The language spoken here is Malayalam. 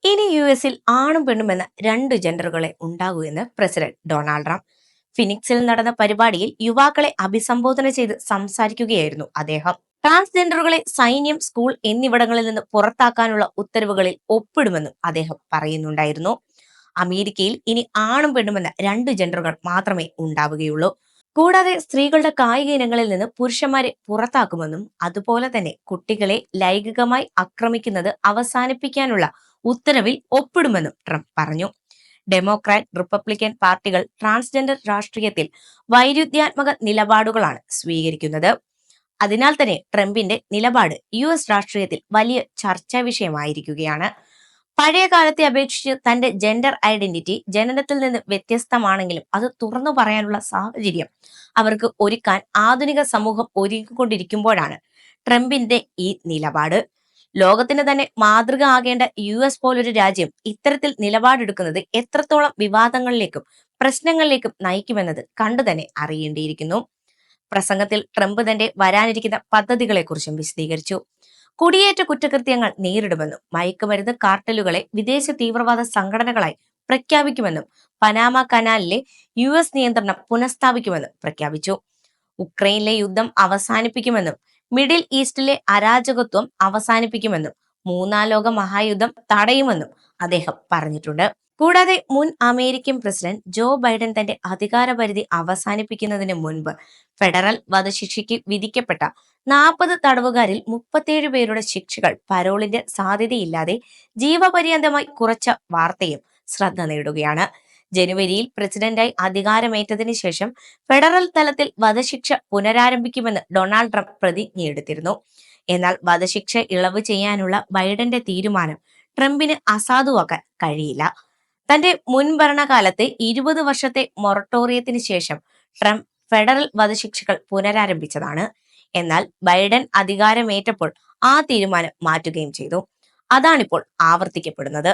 ഇനി യു.എസിൽ ആണും പെണ്ണുമെന്ന രണ്ട് ജെൻഡറുകളെ ഉണ്ടാകൂ എന്ന് പ്രസിഡന്റ് ഡൊണാൾഡ് ട്രംപ്. ഫിനിക്സിൽ നടന്ന പരിപാടിയിൽ യുവാക്കളെ അഭിസംബോധന ചെയ്ത് സംസാരിക്കുകയായിരുന്നു അദ്ദേഹം. ട്രാൻസ്ജെൻഡറുകളെ സൈന്യം, സ്കൂൾ എന്നിവിടങ്ങളിൽ നിന്ന് പുറത്താക്കാനുള്ള ഉത്തരവുകളിൽ ഒപ്പിടുമെന്നും അദ്ദേഹം പറയുന്നുണ്ടായിരുന്നു. അമേരിക്കയിൽ ഇനി ആണും പെണ്ണുമെന്ന രണ്ട് ജെൻഡറുകൾ മാത്രമേ ഉണ്ടാവുകയുള്ളൂ. കൂടാതെ സ്ത്രീകളുടെ കായിക ഇനങ്ങളിൽ നിന്ന് പുരുഷന്മാരെ പുറത്താക്കുമെന്നും അതുപോലെ തന്നെ കുട്ടികളെ ലൈംഗികമായി ആക്രമിക്കുന്നത് അവസാനിപ്പിക്കാനുള്ള ഉത്തരവിൽ ഒപ്പിടുമെന്നും ട്രംപ് പറഞ്ഞു. ഡെമോക്രാറ്റ്, റിപ്പബ്ലിക്കൻ പാർട്ടികൾ ട്രാൻസ്ജെൻഡർ രാഷ്ട്രീയത്തിൽ വൈരുദ്ധ്യാത്മക നിലപാടുകളാണ് സ്വീകരിക്കുന്നത്. അതിനാൽ തന്നെ ട്രംപിന്റെ നിലപാട് യു.എസ് രാഷ്ട്രീയത്തിൽ വലിയ ചർച്ചാ വിഷയമായിരിക്കുകയാണ്. പഴയ കാലത്തെ അപേക്ഷിച്ച് തന്റെ ജെൻഡർ ഐഡന്റിറ്റി ജനനത്തിൽ നിന്ന് വ്യത്യസ്തമാണെങ്കിലും അത് തുറന്നു പറയാനുള്ള സാഹചര്യം അവർക്ക് ഒരുക്കാൻ ആധുനിക സമൂഹം ഒരുക്കിക്കൊണ്ടിരിക്കുമ്പോഴാണ് ട്രംപിന്റെ ഈ നിലപാട്. ലോകത്തിന് തന്നെ മാതൃക ആകേണ്ട യു.എസ് പോലൊരു രാജ്യം ഇത്തരത്തിൽ നിലപാടെടുക്കുന്നത് എത്രത്തോളം വിവാദങ്ങളിലേക്കും പ്രശ്നങ്ങളിലേക്കും നയിക്കുമെന്നത് കണ്ടു തന്നെ അറിയേണ്ടിയിരിക്കുന്നു. പ്രസംഗത്തിൽ ട്രംപ് തന്റെ വരാനിരിക്കുന്ന പദ്ധതികളെക്കുറിച്ചും വിശദീകരിച്ചു. കുടിയേറ്റ കുറ്റകൃത്യങ്ങൾ നേരിടുമെന്നും മയക്കുമരുന്ന് കാർട്ടലുകളെ വിദേശ തീവ്രവാദ സംഘടനകളായി പ്രഖ്യാപിക്കുമെന്നും പനാമ കനാലിലെ യു.എസ് നിയന്ത്രണം പുനഃസ്ഥാപിക്കുമെന്നും പ്രഖ്യാപിച്ചു. ഉക്രൈനിലെ യുദ്ധം അവസാനിപ്പിക്കുമെന്നും മിഡിൽ ഈസ്റ്റിലെ അരാജകത്വം അവസാനിപ്പിക്കുമെന്നും മൂന്നാം ലോക മഹായുദ്ധം തടയുമെന്നും അദ്ദേഹം പറഞ്ഞിട്ടുണ്ട്. കൂടാതെ മുൻ അമേരിക്കൻ പ്രസിഡന്റ് ജോ ബൈഡൻ തന്റെ അധികാരപരിധി അവസാനിപ്പിക്കുന്നതിന് മുൻപ് ഫെഡറൽ വധശിക്ഷയ്ക്ക് വിധിക്കപ്പെട്ട 40 തടവുകാരിൽ 37 പേരുടെ ശിക്ഷകൾ പരോളിന്റെ സാധ്യതയില്ലാതെ ജീവപര്യന്തമായി കുറച്ച വാർത്തയും ശ്രദ്ധ നേടുകയാണ്. ജനുവരിയിൽ പ്രസിഡന്റായി അധികാരമേറ്റതിനു ശേഷം ഫെഡറൽ തലത്തിൽ വധശിക്ഷ പുനരാരംഭിക്കുമെന്ന് ഡൊണാൾഡ് ട്രംപ് പ്രതിജ്ഞയെടുത്തിരുന്നു. എന്നാൽ വധശിക്ഷ ഇളവ് ചെയ്യാനുള്ള ബൈഡന്റെ തീരുമാനം ട്രംപിന് അസാധുവാക്കാൻ കഴിയില്ല. തന്റെ മുൻ ഭരണകാലത്തെ 20 വർഷത്തെ മൊറട്ടോറിയത്തിന് ശേഷം ട്രംപ് ഫെഡറൽ വധശിക്ഷകൾ പുനരാരംഭിച്ചതാണ്. എന്നാൽ ബൈഡൻ അധികാരമേറ്റപ്പോൾ ആ തീരുമാനം മാറ്റുകയും ചെയ്തു. അതാണിപ്പോൾ ആവർത്തിക്കപ്പെടുന്നത്.